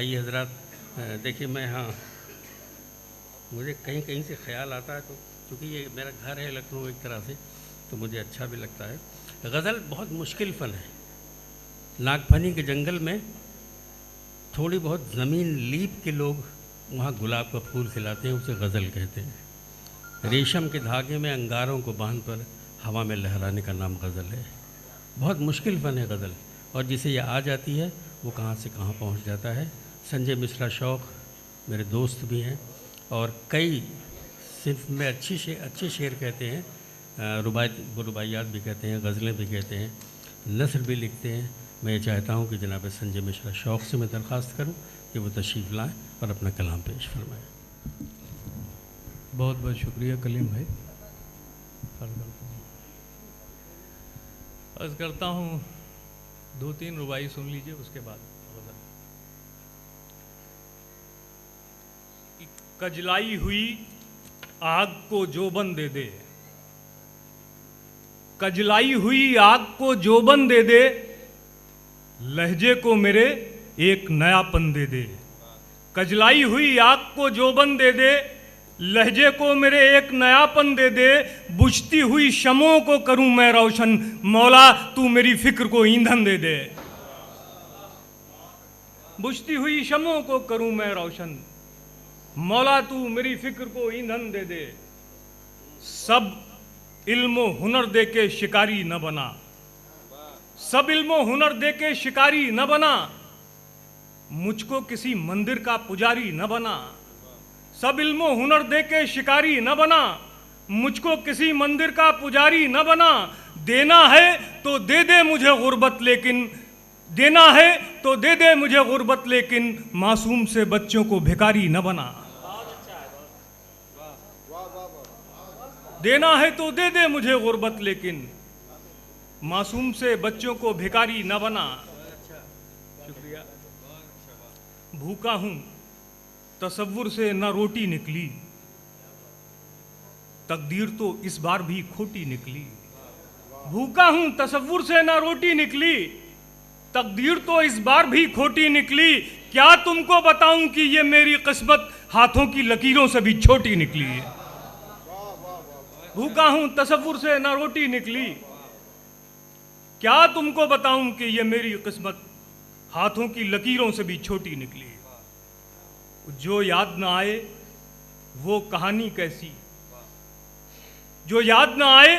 भाई हजरात, देखिए मैं हाँ मुझे कहीं कहीं से ख्याल आता है, तो क्योंकि ये मेरा घर है लखनऊ एक तरह से, तो मुझे अच्छा भी लगता है। गज़ल बहुत मुश्किल फ़न है। नागफनी के जंगल में थोड़ी बहुत ज़मीन लीप के लोग वहाँ गुलाब का फूल खिलाते हैं, उसे गज़ल कहते हैं। रेशम के धागे में अंगारों को बांध पर हवा में लहराने का नाम गज़ल है। बहुत मुश्किल फ़न है गज़ल, और जिसे ये आ जाती है वो कहाँ से कहाँ पहुँच जाता है। संजय मिश्रा शौक़ मेरे दोस्त भी हैं, और कई सिर्फ में अच्छे शेर कहते हैं, रुबाइयात भी कहते हैं, गज़लें भी कहते हैं, नस्र भी लिखते हैं। मैं ये चाहता हूँ कि जनाब संजय मिश्रा शौक़ से मैं दरख्वास्त करूँ कि वो तशरीफ़ लाएँ और अपना कलाम पेश फरमाएँ। बहुत बहुत शुक्रिया कलीम भाई। अर्ज़ करता हूँ 2-3 रुबाई सुन लीजिए, उसके बाद कजलाई हुई आग को जोबन दे दे, कजलाई हुई आग को जोबन दे दे, लहजे को मेरे एक नयापन दे दे। कजलाई हुई आग को जोबन दे दे, लहजे को मेरे एक नयापन दे दे। बुझती हुई शमों को करूं मैं रोशन, मौला तू मेरी फिक्र को ईंधन दे दे। बुझती हुई शमों को करूं मैं रोशन, मौला तू मेरी फिक्र को ईंधन दे दे। सब इल्म हुनर दे के शिकारी न बना, सब इल्म हुनर दे के शिकारी न बना, मुझको किसी मंदिर का पुजारी न बना। सब इल्म हुनर दे के शिकारी न बना, मुझको किसी मंदिर का पुजारी न बना। देना है तो दे दे मुझे गुर्बत, लेकिन देना है तो दे दे मुझे गुर्बत, लेकिन मासूम से बच्चों को भिखारी न बना। देना है तो दे दे मुझे गुर्बत, लेकिन मासूम से बच्चों को भिखारी न बना। शुक्रिया। भूखा हूं तसव्वुर से न रोटी निकली, तकदीर तो इस बार भी खोटी निकली। भूखा हूं तसव्वुर से न रोटी निकली, तकदीर तो इस बार भी खोटी निकली। क्या तुमको बताऊं कि ये मेरी किस्मत हाथों की लकीरों से भी छोटी निकली है। भूखा हूं तसव्वुर से न रोटी निकली, क्या तुमको बताऊं कि ये मेरी किस्मत हाथों की लकीरों से भी छोटी निकली। जो याद ना आए वो कहानी कैसी, जो याद ना आए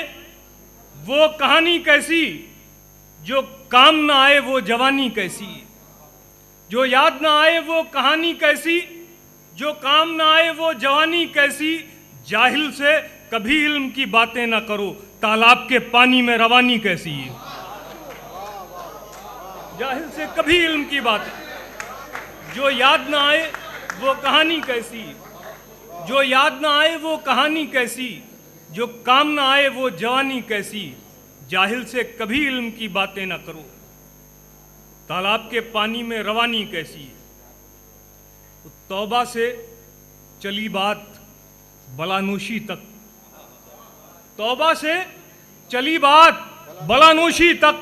वो कहानी कैसी, जो काम ना आए वो जवानी कैसी। जो याद ना आए वो कहानी कैसी, जो काम ना आए वो जवानी कैसी। जाहिल से कभी इल्म की बातें ना करो, तालाब के पानी में रवानी कैसी। जाहिल से कभी इल्म की बातें, जो याद ना आए वो कहानी कैसी, जो याद ना आए वो कहानी कैसी, जो काम ना आए वो जवानी कैसी। जाहिल से कभी इल्म की बातें ना करो, तालाब के पानी में रवानी कैसी। तौबा से चली बात बलानोशी तक, तौबा से चली बात बलानोशी तक,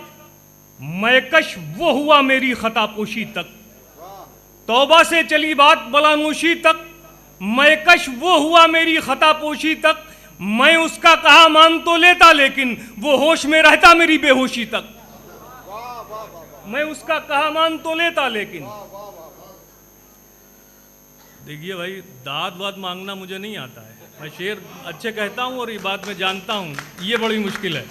मैकश वो हुआ मेरी खतापोशी तक। तौबा से चली बात बलानोशी तक, मैकश वो हुआ मेरी खतापोशी तक। मैं उसका कहा मान तो लेता, लेकिन वो होश में रहता मेरी बेहोशी तक। मैं उसका कहा मान तो लेता, लेकिन देखिए भाई, दाद वाद मांगना मुझे नहीं आता है। मैं शेर अच्छे कहता हूं और ये बात मैं जानता हूं, ये बड़ी मुश्किल है।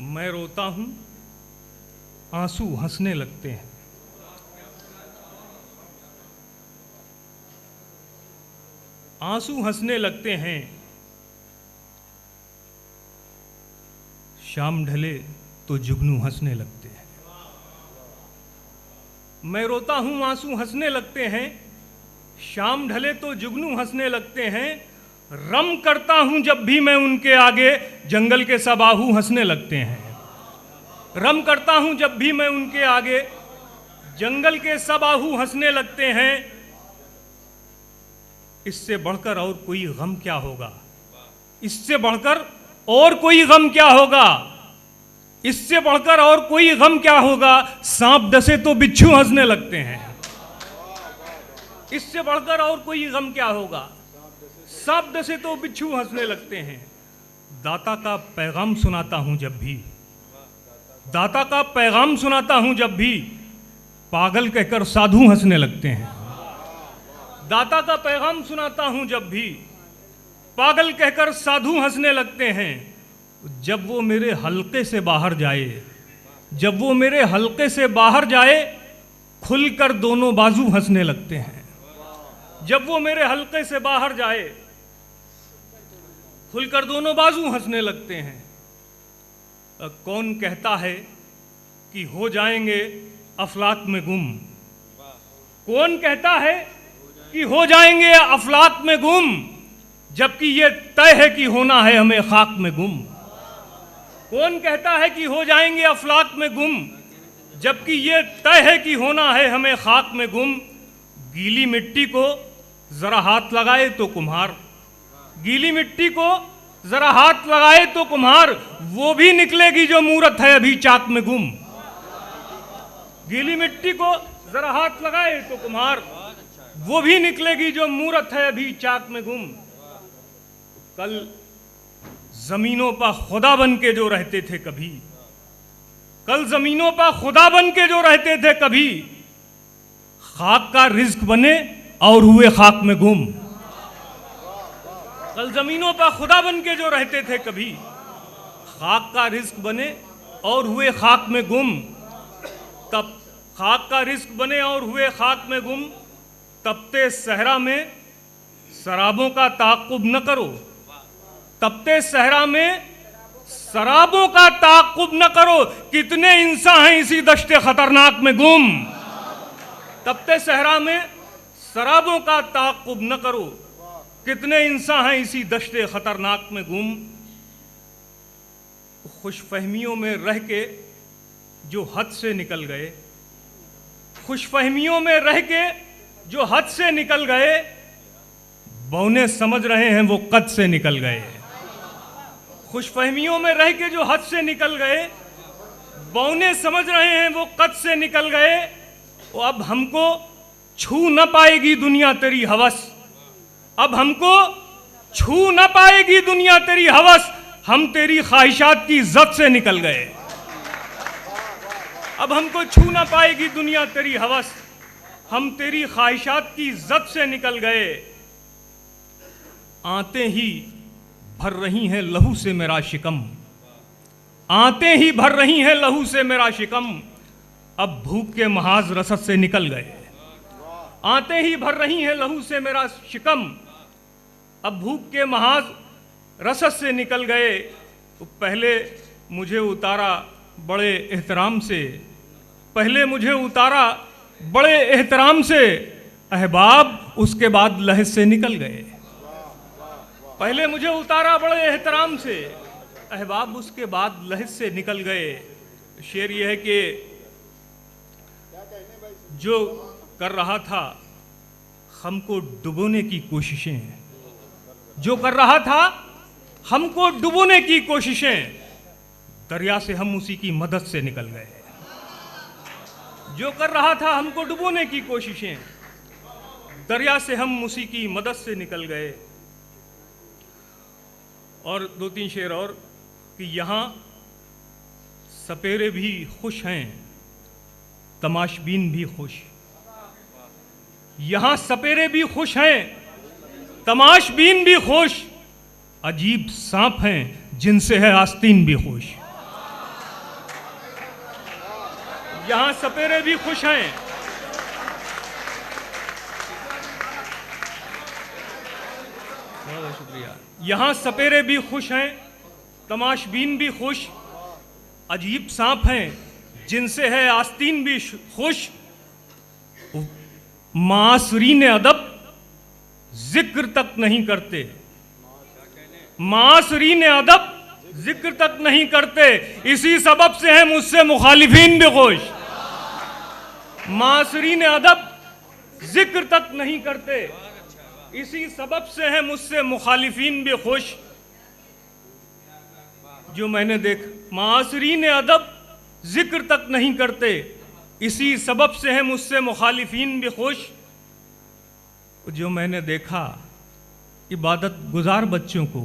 मैं रोता हूं आंसू हंसने लगते हैं, आंसू हंसने लगते हैं। शाम ढले तो जुगनू हंसने लगते हैं। मैं रोता हूं आंसू हंसने लगते हैं, शाम ढले तो जुगनू हंसने लगते हैं। रम करता हूं जब भी मैं उनके आगे, जंगल के सब आहू हंसने लगते हैं। रम करता हूं जब भी मैं उनके आगे, जंगल के सब आहू हंसने लगते हैं। इससे बढ़कर और कोई गम क्या होगा, इससे बढ़कर और कोई गम क्या होगा, इससे बढ़कर और कोई गम क्या होगा, सांप डसे तो बिच्छू हंसने लगते हैं। इससे बढ़कर और कोई गम क्या होगा, सांप डसे तो बिच्छू हंसने लगते हैं। दाता का पैगाम सुनाता हूं जब भी, दाता का पैगाम सुनाता हूं जब भी, पागल कहकर साधु हंसने लगते हैं। दाता का पैगाम सुनाता हूं जब भी, पागल कहकर साधु हंसने लगते हैं। जब वो मेरे हल्के से बाहर जाए, जब वो मेरे हल्के से बाहर जाए, खुलकर दोनों बाजू हंसने लगते हैं। जब वो मेरे हल्के से बाहर जाए, खुलकर दोनों बाजू हंसने लगते हैं। कौन कहता है कि हो जाएंगे अफलाक में गुम, कौन कहता है कि हो जाएंगे अफलाक में गुम, जबकि ये तय है कि होना है हमें खाक में गुम। कौन कहता है कि हो जाएंगे अफलाक में गुम, जबकि ये तय है कि होना है हमें खाक में गुम। गीली मिट्टी को जरा हाथ लगाए तो कुम्हार, गीली मिट्टी को जरा हाथ लगाए तो कुम्हार, वो भी निकलेगी जो मूरत है अभी चाक में गुम। गीली मिट्टी को जरा हाथ लगाए तो कुम्हार, वो भी निकलेगी जो मूरत है अभी चाक में गुम। कल जमीनों पर खुदा बन के जो रहते थे कभी, कल जमीनों पर खुदा बन के जो रहते थे कभी, खाक का रिज्क बने और हुए खाक में गुम। कल जमीनों पर खुदा बन के जो रहते थे कभी, खाक का रिज्क बने और हुए खाक में गुम। तब खाक का रिज्क बने और हुए खाक में गुम। तपते सहरा में शराबों का ताक़ुब न करो, तपते सहरा में शराबों का ताक़ुब न करो, कितने इंसान हैं इसी दश्ते खतरनाक में गुम। तपते सहरा में शराबों का ताक़ुब न करो, कितने इंसान हैं इसी दश्ते खतरनाक में गुम। खुशफहमियों में रह के जो हद से निकल गए, खुशफहमियों में रह के जो हद से निकल गए, बौने समझ रहे हैं वो कद से निकल गए। खुशफहमियों में रह के जो हद से निकल गए, बौने समझ रहे हैं वो कद से निकल गए। वो अब हमको छू न पाएगी दुनिया तेरी हवस, अब हमको छू न पाएगी दुनिया तेरी हवस, हम तेरी ख्वाहिशात की इज्जत से निकल गए। अब हमको छू न पाएगी दुनिया तेरी हवस, हम तेरी ख्वाहिशात की इज्जत से निकल गए। आते ही भर रही हैं लहू से मेरा शिकम, आते ही भर रही हैं लहू से मेरा शिकम, अब भूख के महाज रसद से निकल गए। आते ही भर रही हैं लहू से मेरा शिकम, अब भूख के महाज रसद से निकल गए। तो पहले मुझे उतारा बड़े एहतराम से, पहले मुझे उतारा बड़े एहतराम से, अहबाब उसके बाद लहज से निकल गए। पहले मुझे उतारा बड़े एहतराम से, अहबाब उसके बाद लहज से निकल गए। शेर यह है कि जो कर रहा था हमको डुबोने की कोशिशें, जो कर रहा था हमको डुबोने की कोशिशें, दरिया से हम उसी की मदद से निकल गए। जो कर रहा था हमको डुबोने की कोशिशें, दरिया से हम उसी की मदद से निकल गए। और दो तीन शेर और कि यहाँ सपेरे भी खुश हैं, तमाशबीन भी खुश। यहाँ सपेरे भी खुश हैं, तमाशबीन भी खुश, अजीब सांप हैं जिनसे है आस्तीन भी खुश। यहाँ सपेरे भी खुश हैं, बहुत शुक्रिया। यहाँ सपेरे भी खुश हैं, तमाशबीन भी खुश, अजीब सांप हैं जिनसे है आस्तीन भी खुश। मासरीन अदब जिक्र तक नहीं करते, मासरीन अदब जिक्र तक नहीं करते, इसी सबब से है मुझसे मुखालिफीन भी खुश। मासरीन अदब जिक्र तक नहीं करते, इसी सबब से है मुझसे मुखालिफीन भी खुश। जो मैंने मासरीन अदब जिक्र तक नहीं करते, इसी सबब से है मुझसे मुखालिफीन भी खुश। जो मैंने देखा इबादत गुजार बच्चों को,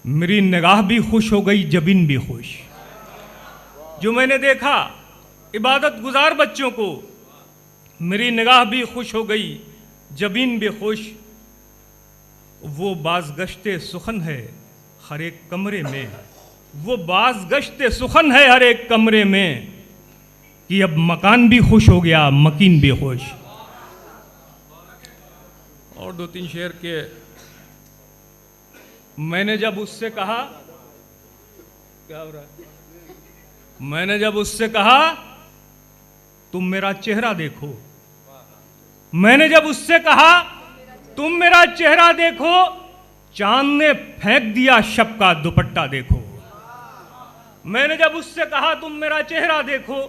मेरी निगाह भी खुश हो गई, जबीन भी खुश। जो मैंने देखा इबादत गुजार बच्चों को, मेरी निगाह भी खुश हो गई, जबीन भी खुश। वो बाज़गश्ते सुखन है हर एक कमरे में, वो बाज़गश्ते सुखन है हर एक कमरे में, कि अब मकान भी खुश हो गया, मकीन भी खुश। और 2-3 शेर के मैंने जब उससे कहा, क्या हो रहा है, मैंने जब उससे कहा तुम मेरा चेहरा देखो, मैंने जब उससे कहा तुम मेरा चेहरा देखो, चांद ने फेंक दिया शब का दुपट्टा देखो। मैंने जब उससे कहा तुम मेरा चेहरा देखो,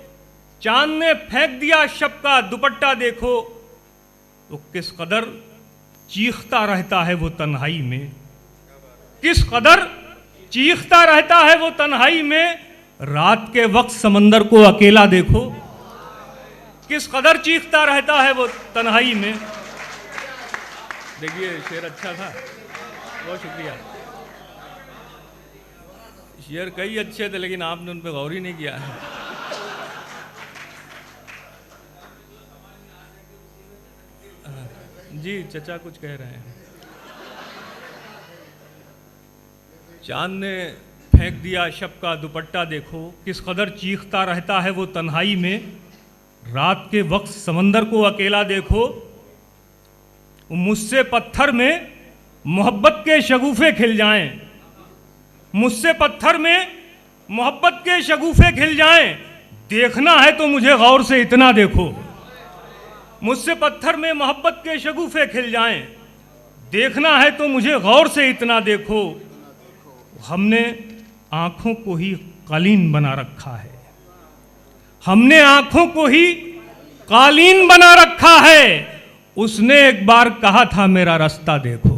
चांद ने फेंक दिया शब का दुपट्टा देखो, तो किस कदर चीखता रहता है वो तन्हाई में, किस कदर चीखता रहता है वो तन्हाई में, रात के वक्त समंदर को अकेला देखो, किस कदर चीखता रहता है वो तन्हाई में। देखिए शेर अच्छा था, बहुत शुक्रिया। शेर कई अच्छे थे लेकिन आपने उन पर गौर ही नहीं किया है। जी चचा कुछ कह रहे हैं। चांद ने फेंक दिया शब का दुपट्टा देखो, किस कदर चीखता रहता है वो तन्हाई में, रात के वक्त समंदर को अकेला देखो। मुझसे पत्थर में मोहब्बत के शगुफे खिल जाएं, मुझसे पत्थर में मोहब्बत के शगुफे खिल जाएं, देखना है तो मुझे गौर से इतना देखो। मुझसे पत्थर में मोहब्बत के शगुफे खिल जाएं, देखना है तो मुझे गौर से इतना देखो। हमने आंखों को ही कालीन बना रखा है, हमने आंखों को ही कालीन बना रखा है। उसने एक बार कहा था मेरा रास्ता देखो,